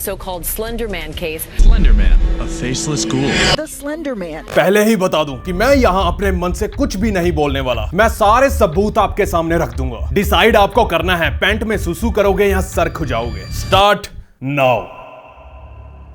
So-called Slender Man case. Slender Man, a faceless ghoul. The Slender Man. पहले ही बता दूं कि मैं यहाँ अपने मन से कुछ भी नहीं बोलने वाला। मैं सारे सबूत आपके सामने रख दूंगा। डिसाइड आपको करना है, पैंट में सुसु करोगे या सर खुजाओगे। Start now.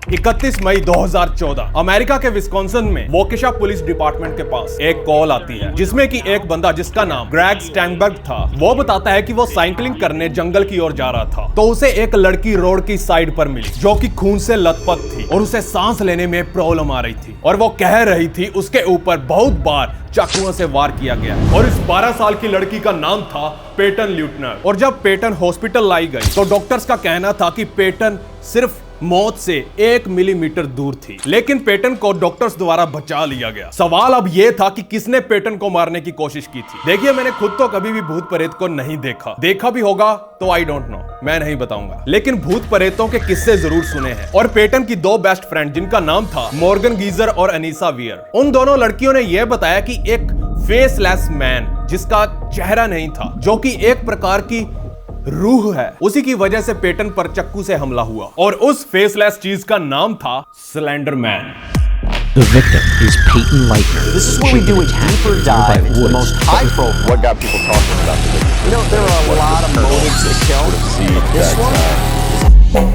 31 मई 2014 अमेरिका के विस्कॉन्सिन में वोकेशा पुलिस डिपार्टमेंट के पास एक कॉल आती है जिसमें कि एक बंदा जिसका नाम ग्रेग स्टैनबर्ग था, वो बताता है कि वो साइकिलिंग करने जंगल की ओर जा रहा था तो उसे एक लड़की रोड की साइड पर मिली जो कि खून से लथपथ थी और उसे सांस लेने में प्रॉब्लम आ रही थी और वो कह रही थी उसके ऊपर बहुत बार चाकुओं से वार किया गया और इस 12 साल की लड़की का नाम था पेटन ल्यूटनर। और जब पेटन हॉस्पिटल लाई गई तो डॉक्टर्स का कहना था कि पेटन सिर्फ मौत से 1 मिलीमीटर दूर थी, लेकिन पेटन को डॉक्टर्स द्वारा बचा लिया गया। सवाल अब यह था कि किसने पेटन को मारने की कोशिश की थी। देखिए, मैंने खुद तो कभी भी भूत प्रेत को नहीं देखा भी होगा तो आई डोंट नो, मैं नहीं बताऊंगा, लेकिन भूत प्रेतों के किस्से जरूर सुने हैं। और पेटन की 2 बेस्ट फ्रेंड जिनका नाम था मॉर्गन गीजर और अनीसा वियर, उन दोनों लड़कियों ने यह बताया कि एक फेसलेस मैन जिसका चेहरा नहीं था, जो कि एक प्रकार की रूह है, उसी की वजह से पेटन पर चक्कू से हमला हुआ और उस फेसलेस चीज का नाम था slender man. The victim is Peyton Leitner. This is where we do a deeper dive into the most high-profile. What got people talking about this? You know, there are a lot of motives to kill, but this one.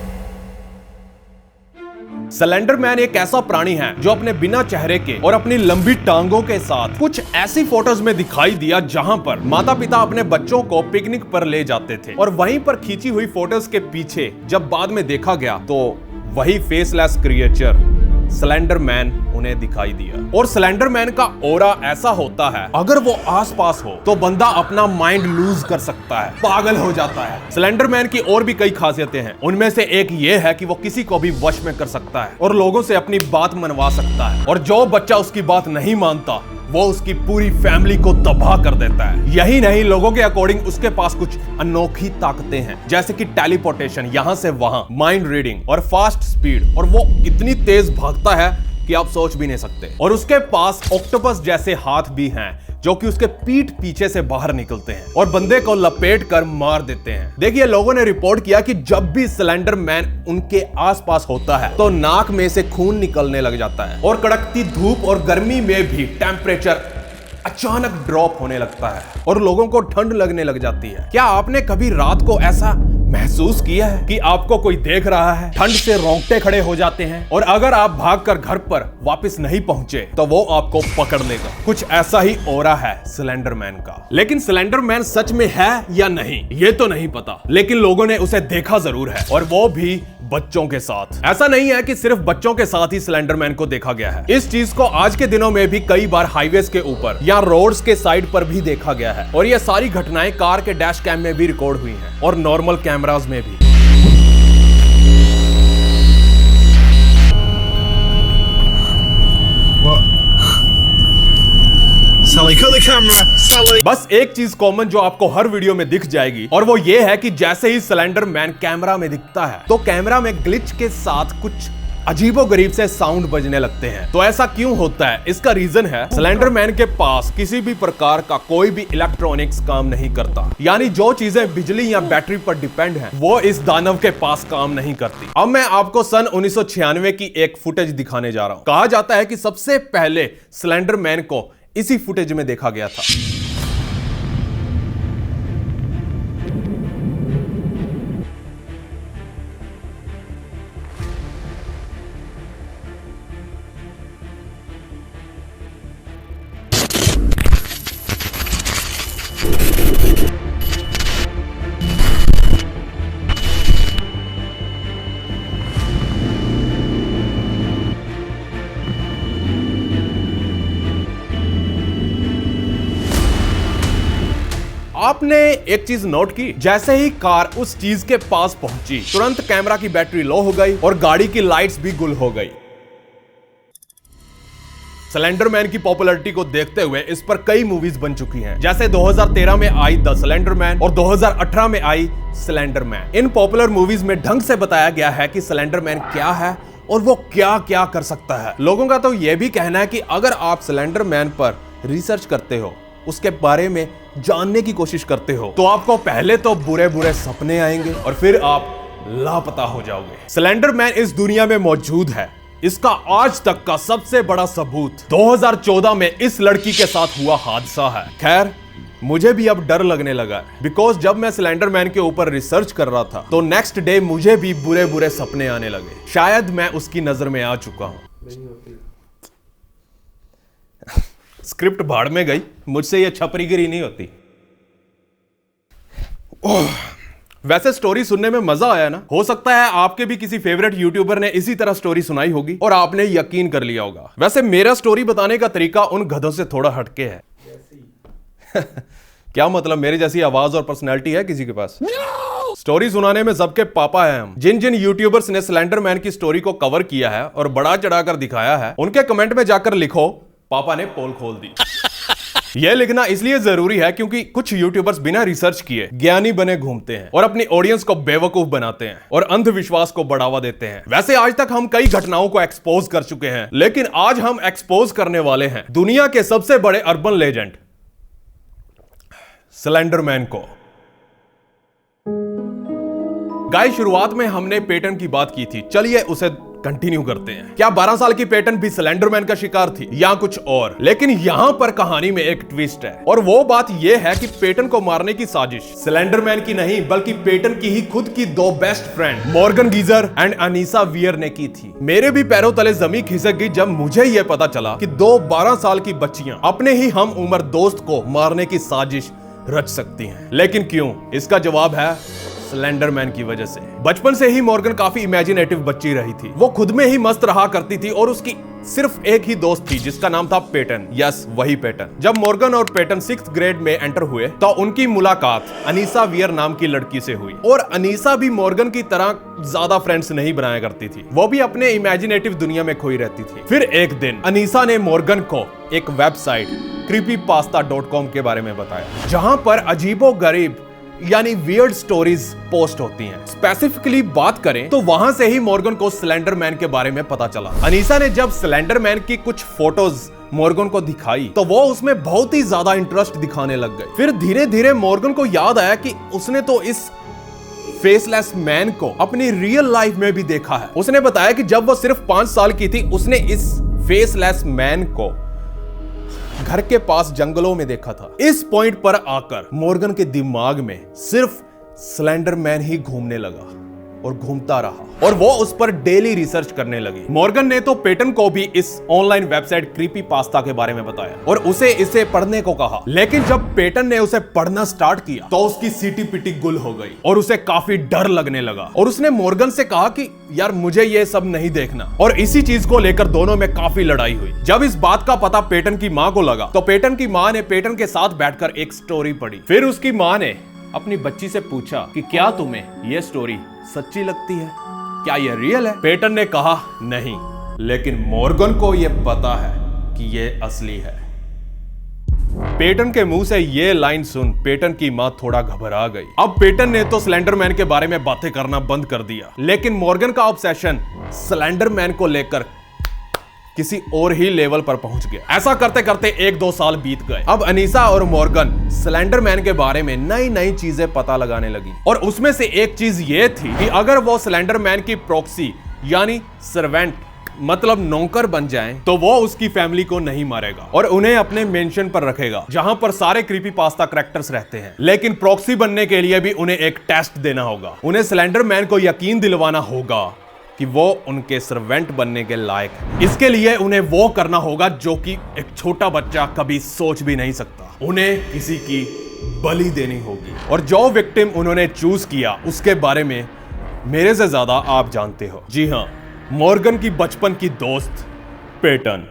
Slender man एक ऐसा प्राणी है जो अपने बिना चेहरे के और अपनी लंबी टांगों के साथ कुछ ऐसी फोटोज में दिखाई दिया जहां पर माता पिता अपने बच्चों को पिकनिक पर ले जाते थे और वहीं पर खींची हुई फोटोज के पीछे जब बाद में देखा गया तो वही फेसलेस क्रिएचर स्लेंडर मैन उन्हें दिखाई दिया। और स्लेंडर मैन का ऑरा ऐसा होता है, अगर वो आसपास हो तो बंदा अपना माइंड लूज कर सकता है, पागल हो जाता है। स्लेंडर मैन की और भी कई खासियतें हैं, उनमें से एक ये है कि वो किसी को भी वश में कर सकता है और लोगों से अपनी बात मनवा सकता है और जो बच्चा उसकी बात नहीं मानता वो उसकी पूरी फैमिली को तबाह कर देता है। यही नहीं, लोगों के अकॉर्डिंग उसके पास कुछ अनोखी ताकतें हैं, जैसे कि टेलीपोर्टेशन यहां से वहां, माइंड रीडिंग और फास्ट स्पीड, और वो इतनी तेज भागता है कि आप सोच भी नहीं सकते। और उसके पास ऑक्टोपस जैसे हाथ भी हैं जो कि उसके पीठ पीछे से बाहर निकलते हैं और बंदे को लपेट कर मार देते हैं। देखिए, लोगों ने रिपोर्ट किया कि जब भी स्लेंडर मैन उनके आसपास होता है तो नाक में से खून निकलने लग जाता है और कड़कती धूप और गर्मी में भी टेम्परेचर अचानक ड्रॉप होने लगता है और लोगों को ठंड लगने लग जाती है। क्या आपने कभी रात को ऐसा महसूस किया है कि आपको कोई देख रहा है, ठंड से रोंगटे खड़े हो जाते हैं और अगर आप भागकर घर पर वापस नहीं पहुंचे तो वो आपको पकड़ लेगा? कुछ ऐसा ही ऑरा है स्लेंडर मैन का। लेकिन स्लेंडर मैन सच में है या नहीं ये तो नहीं पता, लेकिन लोगों ने उसे देखा जरूर है और वो भी बच्चों के साथ। ऐसा नहीं है कि सिर्फ बच्चों के साथ ही स्लेंडर मैन को देखा गया है, इस चीज को आज के दिनों में भी कई बार हाईवेज के ऊपर या रोड्स के साइड पर भी देखा गया है और ये सारी घटनाएं कार के डैश कैम में भी रिकॉर्ड हुई हैं और नॉर्मल कैमरास में भी। Sully, cut the camera. Sully. बस एक चीज कॉमन जो आपको हर वीडियो में दिख जाएगी और वो ये है कि जैसे ही स्लेंडर मैन कैमरा में दिखता है तो कैमरा में ग्लिच के साथ कुछ अजीबोगरीब से साउंड बजने लगते हैं। तो ऐसा क्यों होता है? इसका रीजन है स्लेंडर मैन के पास किसी भी प्रकार का कोई भी इलेक्ट्रॉनिक्स काम नहीं करता, यानी जो चीजें बिजली या बैटरी पर डिपेंड हैं वो इस दानव के पास काम नहीं करती। अब मैं आपको सन 1996 की एक फुटेज दिखाने जा रहा हूं। कहा जाता है कि सबसे पहले स्लेंडर मैन को इसी फुटेज में देखा गया था। आपने एक चीज नोट की, जैसे ही कार उस चीज के पास पहुंची तुरंत कैमरा की बैटरी लो हो गई और गाड़ी की लाइट्स भी गुल हो गई। स्लेंडर मैन की पॉपुलैरिटी को देखते हुए इस पर कई मूवीज बन चुकी हैं, जैसे 2013 में आई द स्लेंडर मैन और 2018 में आई स्लेंडर मैन। इन पॉपुलर मूवीज में ढंग से बताया गया है कि स्लेंडर मैन क्या है और वो क्या क्या कर सकता है। लोगों का तो यह भी कहना है कि अगर आप स्लेंडर मैन पर रिसर्च करते हो, उसके बारे में जानने की कोशिश करते हो, तो आपको पहले तो बुरे बुरे सपने आएंगे और फिर आप लापता हो जाओगे। स्लेंडर मैन इस दुनिया में मौजूद है, इसका आज तक का सबसे बड़ा सबूत 2014 में इस लड़की के साथ हुआ हादसा है। खैर, मुझे भी अब डर लगने लगा है, बिकॉज जब मैं स्लेंडर मैन के ऊपर रिसर्च कर रहा था तो नेक्स्ट डे मुझे भी बुरे बुरे सपने आने लगे। शायद मैं उसकी नजर में आ चुका हूं। स्क्रिप्ट भाड़ में गई, मुझसे ये छपरीगिरी नहीं होती। वैसे स्टोरी सुनने में मजा आया ना? हो सकता है आपके भी किसी फेवरेट यूट्यूबर ने इसी तरह स्टोरी सुनाई होगी और आपने यकीन कर लिया होगा। वैसे मेरा स्टोरी बताने का तरीका उन गधों से थोड़ा हटके है। क्या मतलब, मेरी जैसी आवाज और पर्सनैलिटी है किसी के पास? स्टोरी सुनाने में सबके पापा हैं हम। जिन जिन यूट्यूबर्स ने स्लेंडर मैन की स्टोरी को कवर किया है और बड़ा चढ़ाकर दिखाया है, उनके कमेंट में जाकर लिखो पापा ने पोल खोल दी। यह लिखना इसलिए जरूरी है क्योंकि कुछ यूट्यूबर्स बिना रिसर्च किए ज्ञानी बने घूमते हैं और अपनी ऑडियंस को बेवकूफ बनाते हैं और अंधविश्वास को बढ़ावा देते हैं। वैसे आज तक हम कई घटनाओं को एक्सपोज कर चुके हैं, लेकिन आज हम एक्सपोज करने वाले हैं दुनिया के सबसे बड़े अर्बन लेजेंड स्लेंडर मैन को। गाइस, शुरुआत में हमने पेटन की बात की थी, चलिए उसे कंटिन्यू करते हैं। क्या 12 साल की पेटन भी स्लेंडर मैन का शिकार थी या कुछ और? लेकिन यहां पर कहानी में एक ट्विस्ट है, और वो बात यह है कि पेटन को मारने की साजिश स्लेंडर मैन की नहीं बल्कि पेटन की ही खुद की दो best friend Morgan geyser and Anisa wear ने की थी। मेरे भी पैरों तले जमीन खिसक गई जब मुझे यह पता चला कि दो 12 साल की बच्चियां अपने ही हम उम्र दोस्त को मारने की साजिश रच सकती हैं। लेकिन क्यों? इसका जवाब है स्लेंडर मैन की वजह से। बचपन से ही मॉर्गन काफी इमेजिनेटिव बच्ची रही थी। वो खुद में ही मस्त रहा करती थी और उसकी सिर्फ एक ही दोस्त थी जिसका नाम था पेटन। यस, वही पेटन। जब मॉर्गन और पेटन 6th ग्रेड में एंटर हुए तो उनकी मुलाकात अनीसा वियर नाम की लड़की से हुई, और अनीसा भी मॉर्गन की तरह ज्यादा फ्रेंड्स नहीं बनाया करती थी। वो भी अपने इमेजिनेटिव दुनिया में खोई रहती थी। फिर एक दिन अनीसा ने मॉर्गन को एक वेबसाइट creepypasta.com के बारे में बताया, जहां पर अजीबोगरीब यानी वियर्ड स्टोरीज पोस्ट होती हैं। स्पेसिफिकली बात करें तो वहां से ही मॉर्गन को स्लेंडर मैन के बारे में पता चला। अनीसा ने जब स्लेंडर मैन की कुछ फोटोज मॉर्गन को दिखाई तो वो उसमें बहुत ही ज्यादा इंटरेस्ट दिखाने लग गए। फिर धीरे धीरे मॉर्गन को याद आया कि उसने तो इस फेसलेस मैन को अपनी रियल लाइफ में भी देखा है। उसने बताया कि जब वो सिर्फ 5 साल की थी उसने इस फेसलेस मैन को घर के पास जंगलों में देखा था। इस पॉइंट पर आकर मॉर्गन के दिमाग में सिर्फ स्लेंडर मैन ही घूमने लगा और घूमता रहा, और वो उस पर डेली रिसर्च करने लगी। मॉर्गन ने तो पेटन को भी इस ऑनलाइन वेबसाइट क्रीपीपास्ता के बारे में बताया और उसे इसे पढ़ने को कहा। लेकिन जब पेटन ने उसे पढ़ना स्टार्ट किया तो उसकी सीटी पिटी गुल हो गई और उसे काफी डर लगने लगा, और उसने मॉर्गन से कहा कि यार मुझे ये सब नहीं देखना, और इसी चीज को लेकर दोनों में काफी लड़ाई हुई। जब इस बात का पता पेटन की मां को लगा तो पेटन की मां ने पेटन के साथ बैठकर एक स्टोरी पढ़ी। फिर उसकी मां ने अपनी बच्ची से पूछा कि क्या तुम्हें यह स्टोरी सच्ची लगती है, क्या यह रियल है? पेटन ने कहा नहीं, लेकिन मॉर्गन को यह पता है कि यह असली है। पेटन के मुंह से यह लाइन सुन पेटन की मां थोड़ा घबरा गई। अब पेटन ने तो स्लेंडर मैन के बारे में बातें करना बंद कर दिया, लेकिन मॉर्गन का ऑब्सेशन स्लेंडर मैन को लेकर किसी और ही लेवल पर पहुंच गया। ऐसा करते करते 1-2 साल बीत गए। अब अनीसा और मॉर्गन स्लेंडर मैन के बारे में नई नई चीजें पता लगाने लगी, और उसमें से एक चीज ये थी कि अगर वो स्लेंडर मैन की प्रॉक्सी यानी सर्वेंट मतलब नौकर बन जाएं, तो वो उसकी फैमिली को नहीं मारेगा और उन्हें अपने मेंशन पर रखेगा जहां पर सारे क्रीपीपास्ता कैरेक्टर्स रहते हैं। लेकिन प्रॉक्सी बनने के लिए भी उन्हें एक टेस्ट देना होगा। उन्हें स्लेंडर मैन को यकीन दिलवाना होगा कि वो उनके सर्वेंट बनने के लायक है। इसके लिए उन्हें वो करना होगा जो कि एक छोटा बच्चा कभी सोच भी नहीं सकता। उन्हें किसी की बलि देनी होगी, और जो विक्टिम उन्होंने चूज किया उसके बारे में मेरे से ज्यादा आप जानते हो। जी हां, मॉर्गन की बचपन की दोस्त पेटन।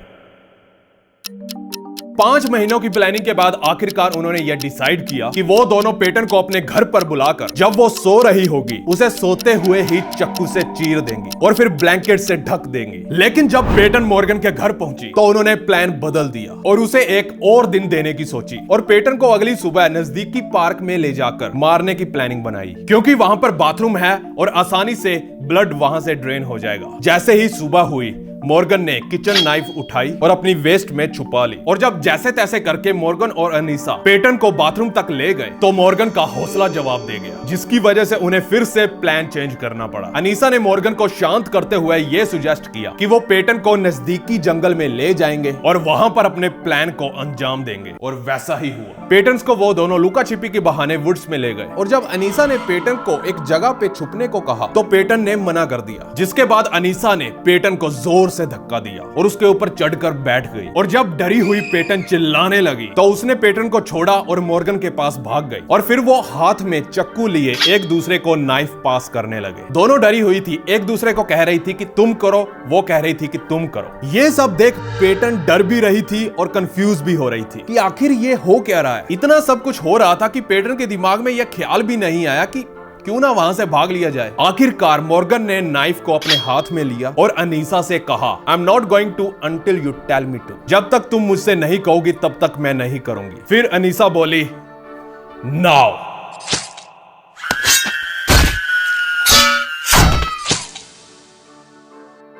5 महीनों की प्लानिंग के बाद आखिरकार उन्होंने यह डिसाइड किया कि वो दोनों पेटन को अपने घर पर बुलाकर जब वो सो रही होगी उसे सोते हुए ही चाकू से चीर देंगी और फिर ब्लैंकेट से ढक देंगी। लेकिन जब पेटन मॉर्गन के घर पहुंची तो उन्होंने प्लान बदल दिया और उसे एक और दिन देने की सोची, और पेटन को अगली सुबह नजदीकी पार्क में ले जाकर मारने की प्लानिंग बनाई, क्योंकि वहां पर बाथरूम है और आसानी से ब्लड वहां से ड्रेन हो जाएगा। जैसे ही सुबह हुई मॉर्गन ने किचन नाइफ उठाई और अपनी वेस्ट में छुपा ली। और जब जैसे तैसे करके मॉर्गन और अनीसा पेटन को बाथरूम तक ले गए तो मॉर्गन का हौसला जवाब दे गया, जिसकी वजह से उन्हें फिर से प्लान चेंज करना पड़ा। अनीसा ने मॉर्गन को शांत करते हुए यह सुजेस्ट किया कि वो पेटन को नजदीकी जंगल में ले जाएंगे और वहां पर अपने प्लान को अंजाम देंगे। और वैसा ही हुआ। पेटन्स को वो दोनों लुका छिपी के बहाने वुड्स में ले गए और जब अनीसा ने पेटन को एक जगह पे छुपने को कहा तो पेटन ने मना कर दिया, जिसके बाद अनीसा ने पेटन को जोर से धक्का दिया और उसके ऊपर चढ़कर बैठ गई। और जब डरी हुई पेटन चिल्लाने लगी तो उसने पेटन को छोड़ा और मॉर्गन के पास भाग गई। और फिर वो हाथ में चक्कू लिए एक दूसरे को नाइफ पास करने लगे। दोनों डरी हुई थी, एक दूसरे को कह रही थी कि तुम करो, वो कह रही थी कि तुम करो। ये सब देख पेटन डर भी रही थी और कंफ्यूज भी हो रही थी कि आखिर ये हो क्या रहा है। इतना सब कुछ हो रहा था कि पेटन के दिमाग में यह ख्याल भी नहीं आया कि क्यों ना वहां से भाग लिया जाए। आखिरकार मॉर्गन ने नाइफ को अपने हाथ में लिया और अनीसा से कहा, I am not going to until you tell me to. जब तक तुम मुझसे नहीं कहोगी तब तक मैं नहीं करूंगी। फिर अनीसा बोली, नाउ।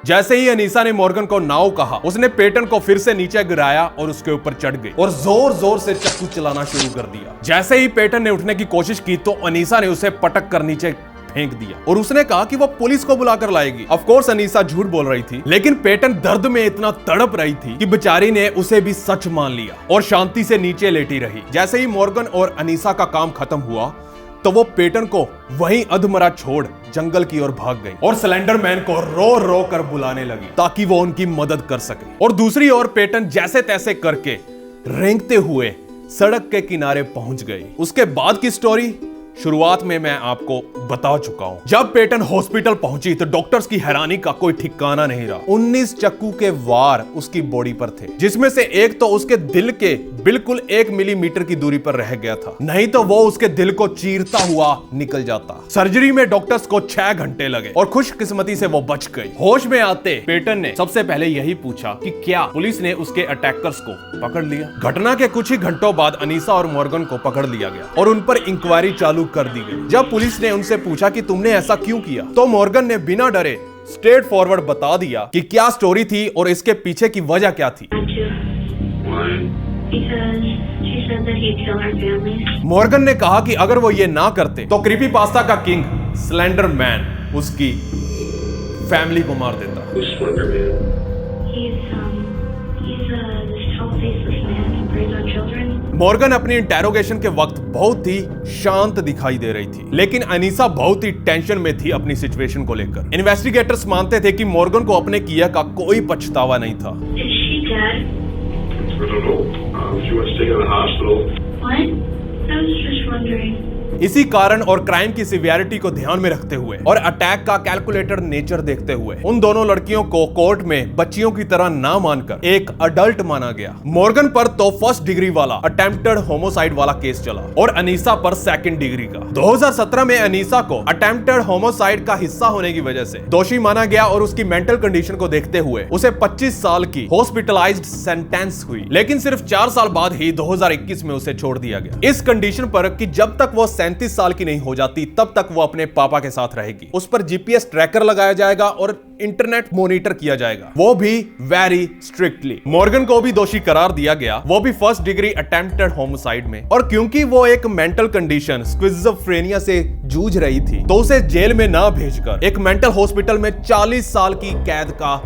जैसे ही अनीसा ने मॉर्गन को नाव कहा, उसने पेटन को फिर से नीचे गिराया और उसके ऊपर चढ़ गई और जोर जोर से चक्कू चलाना शुरू कर दिया। जैसे ही पेटन ने उठने की कोशिश की तो अनीसा ने उसे पटक कर नीचे फेंक दिया और उसने कहा कि वो पुलिस को बुलाकर लाएगी। ऑफ कोर्स अनीसा झूठ बोल रही थी, लेकिन पेटन दर्द में इतना तड़प रही थी कि बेचारी ने उसे भी सच मान लिया और शांति से नीचे लेटी रही। जैसे ही मॉर्गन और अनीसा का काम खत्म हुआ तो वो पेटन को वहीं अधमरा छोड़ जंगल की ओर भाग गई और स्लेंडर मैन को रो रो कर बुलाने लगी ताकि वो उनकी मदद कर सके। और दूसरी ओर पेटन जैसे तैसे करके रेंगते हुए सड़क के किनारे पहुंच गई। उसके बाद की स्टोरी शुरुआत में मैं आपको बता चुका हूं। जब पेटन हॉस्पिटल पहुंची तो डॉक्टर्स की हैरानी का कोई ठिकाना नहीं रहा। 19 चक्कू के वार उसकी बॉडी पर थे, जिसमें से एक तो उसके दिल के बिल्कुल 1 मिलीमीटर की दूरी पर रह गया था, नहीं तो वो उसके दिल को चीरता हुआ निकल जाता। सर्जरी में डॉक्टर्स को 6 घंटे लगे और खुशकिस्मती से वो बच गई। होश में आते पेटन ने सबसे पहले यही पूछा कि क्या पुलिस ने उसके अटैकर्स को पकड़ लिया। घटना के कुछ ही घंटों बाद अनीसा और मॉर्गन को पकड़ लिया गया और उन पर इंक्वायरी चालू कर दी गई। जब पुलिस ने उनसे पूछा कि तुमने ऐसा क्यों किया, तो मॉर्गन ने बिना डरे स्ट्रेट फॉरवर्ड बता दिया कि क्या स्टोरी थी और इसके पीछे की वजह क्या थी। मॉर्गन ने कहा कि अगर वो ये ना करते तो क्रीपीपास्ता का किंग स्लेंडर मैन उसकी फैमिली को मार देता। मॉर्गन अपनी इंटेरोगेशन के वक्त बहुत ही शांत दिखाई दे रही थी, लेकिन अनीसा बहुत ही टेंशन में थी अपनी सिचुएशन को लेकर। इन्वेस्टिगेटर्स मानते थे कि मॉर्गन को अपने किया का कोई पछतावा नहीं था। इसी कारण और क्राइम की सिवियरिटी को ध्यान में रखते हुए और अटैक का कैलकुलेटेड नेचर देखते हुए उन दोनों लड़कियों को कोर्ट में बच्चियों की तरह ना मानकर एक अडल्ट माना गया। मॉर्गन पर तो 1st डिग्री वाला अटेम्प्टेड होमोसाइड वाला केस चला और अनीसा पर 2nd डिग्री का। 2017 में अनीसा को अटेम्प्टेड होमोसाइड का हिस्सा होने की वजह से दोषी माना गया और उसकी मेंटल कंडीशन को देखते हुए उसे 25 साल की हॉस्पिटलाइज्ड सेंटेंस हुई, लेकिन सिर्फ 4 साल बाद ही 2021 में उसे छोड़ दिया गया, इस कंडीशन पर कि जब तक वो 37 साल की नहीं हो जाती तब तक वो अपने पापा के साथ रहेगी। उस पर जीपीएस ट्रैकर लगाया जाएगा और इंटरनेट मॉनिटर किया जाएगा, वो भी वेरी स्ट्रिक्टली। मॉर्गन को भी दोषी करार दिया गया, वो भी 1st डिग्री अटेम्प्टेड होमोसाइड में। और क्योंकि वो एक मेंटल कंडीशन स्किज़ोफ्रेनिया से जूझ रही थी तो उसे जेल में ना भेजकर एक मेंटल हॉस्पिटल में 40 साल की कैद का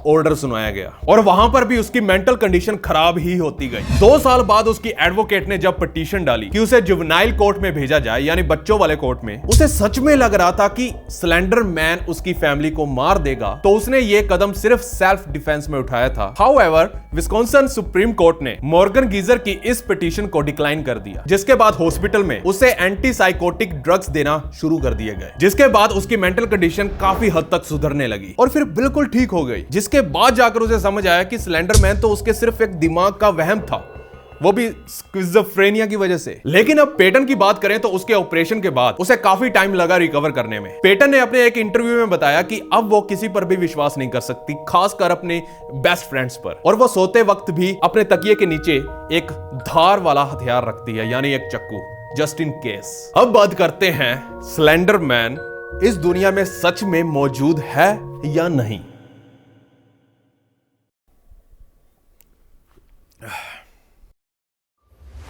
ऑर्डर सुनाया गया और वहां पर भी उसकी मेंटल कंडीशन खराब ही होती गई। 2 साल बाद उसकी एडवोकेट ने जब पिटीशन डाली कि उसे जुवेनाइल कोर्ट में भेजा जाए, यानी बच्चों वाले कोर्ट में, उसे सच में लग रहा था कि स्लेंडर मैन उसकी फैमिली को मार देगा, तो उसने ये कदम सिर्फ सेल्फ डिफेंस में उठाया था। हाउएवर विस्कॉन्सिन सुप्रीम कोर्ट ने मॉर्गन गीजर की इस पिटीशन को डिक्लाइन कर दिया, जिसके बाद हॉस्पिटल में उसे एंटीसाइकोटिक ड्रग्स देना शुरू कर दिए गए, जिसके बाद उसकी मेंटल कंडीशन काफी हद तक सुधरने लगी और फिर बिल्कुल ठीक हो गई। जिसके बाद जाकर उसे समझ आया कि स्लेंडर मैन तो उसके सिर्फ एक दिमाग का वहम था, वो भी स्किज़ोफ्रेनिया की वजह से। लेकिन अब पेटन की बात करें तो उसके ऑपरेशन के बाद उसे काफी टाइम लगा रिकवर करने में। पेटन ने अपने एक इंटरव्यू में बताया कि अब वो किसी पर भी विश्वास नहीं कर सकती, खासकर अपने बेस्ट फ्रेंड्स पर, और वो सोते वक्त भी अपने तकिए के नीचे एक धार वाला हथियार रखती है, यानी एक चक्कू, जस्ट इन केस। अब बात करते हैं स्लेंडर मैन इस दुनिया में सच में मौजूद है या नहीं।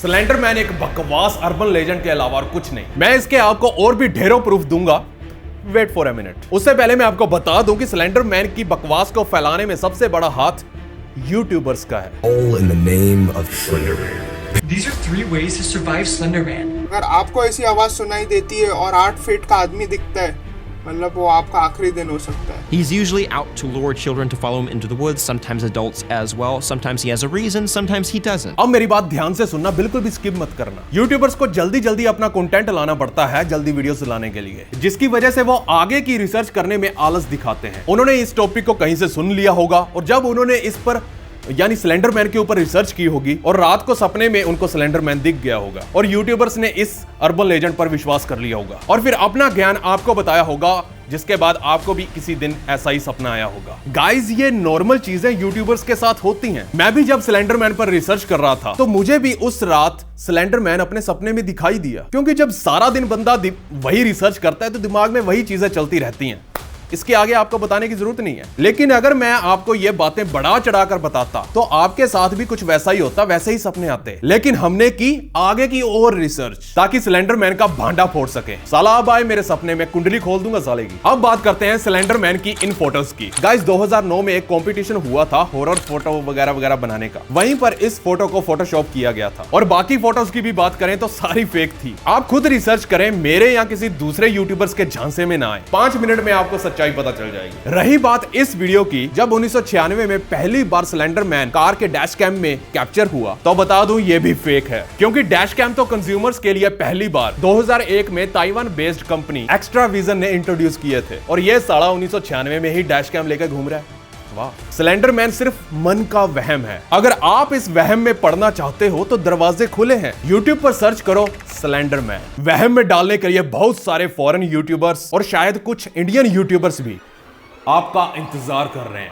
स्लेंडर मैन एक बकवास अर्बन लेजेंड के अलावा और कुछ नहीं। मैं इसके आपको और भी ढेरों प्रूफ दूंगा। Wait for a minute. उससे पहले मैं आपको बता दूं कि स्लेंडर मैन की बकवास को फैलाने में सबसे बड़ा हाथ यूट्यूबर्स का है। All in the name of Slenderman. These are 3 ways to survive Slenderman. अगर आपको ऐसी आवाज सुनाई देती है और 8 फीट का आदमी दिखता है, मतलब वो आपका आखिरी दिन हो सकता है। He's usually out to lure children to follow him into the woods, sometimes adults as well. Sometimes he has a reason, sometimes he doesn't. अब मेरी बात ध्यान से सुनना, बिल्कुल भी स्किप मत करना। यूट्यूबर्स को जल्दी जल्दी अपना कंटेंट लाना पड़ता है, जल्दी वीडियोस लाने के लिए, जिसकी वजह से वो आगे की रिसर्च करने में आलस दिखाते हैं। उन्होंने इस टॉपिक को कहीं से सुन लिया होगा और जब उन्होंने इस पर यानी स्लेंडर मैन के ऊपर रिसर्च की होगी और रात को सपने में उनको स्लेंडर मैन दिख गया होगा और यूट्यूबर्स ने इस अर्बन लेजेंड पर विश्वास कर लिया होगा और फिर अपना ज्ञान आपको बताया होगा, जिसके बाद आपको भी किसी दिन ऐसा ही सपना आया होगा। गाइस, ये नॉर्मल चीजें यूट्यूबर्स के साथ होती हैं। मैं भी जब स्लेंडर मैन पर रिसर्च कर रहा था तो मुझे भी उस रात स्लेंडर मैन अपने सपने में दिखाई दिया, क्योंकि जब सारा दिन बंदा वही रिसर्च करता है तो दिमाग में वही चीजें चलती रहती हैं। इसके आगे आपको बताने की जरूरत नहीं है। लेकिन अगर मैं आपको ये बातें बढ़ा चढ़ाकर बताता तो आपके साथ भी कुछ वैसा ही होता, वैसे ही सपने आते। लेकिन हमने की आगे की और रिसर्च ताकि स्लेंडर मैन का भांडा फोड़ सके। साला अब आए मेरे सपने में, कुंडली खोल दूंगा साले की। अब बात करते हैं स्लेंडर मैन की इन फोटोज की। गाइस, 2009 में एक कंपटीशन हुआ था हॉरर फोटो वगैरह वगैरह बनाने का। वहीं पर इस फोटो को फोटोशॉप किया गया था और बाकी फोटोज की भी बात करें तो सारी फेक थी। आप खुद रिसर्च करें, मेरे या किसी दूसरे यूट्यूबर्स के झांसे में ना आए। 5 मिनट में आपको सच्चाई पता चल जाएगी। रही बात इस वीडियो की, जब 1996 में पहली बार स्लेंडर मैन कार के डैश कैम में कैप्चर हुआ तो बता दूं ये भी फेक है, क्योंकि डैश कैम तो कंज्यूमर्स के लिए पहली बार 2001 में Taiwan based company extra vision ने इंट्रोड्यूस किए थे और ये साला 1996 में ही डैश कैम लेकर घूम रहा है। वाह, स्लेंडर मैन सिर्फ मन का वहम है। अगर आप इस वहम में पढ़ना चाहते हो तो दरवाजे खुले हैं। YouTube पर सर्च करो स्लेंडर मैन। वहम में डालने के लिए बहुत सारे फॉरेन यूट्यूबर्स और शायद कुछ इंडियन यूट्यूबर्स भी आपका इंतजार कर रहे हैं।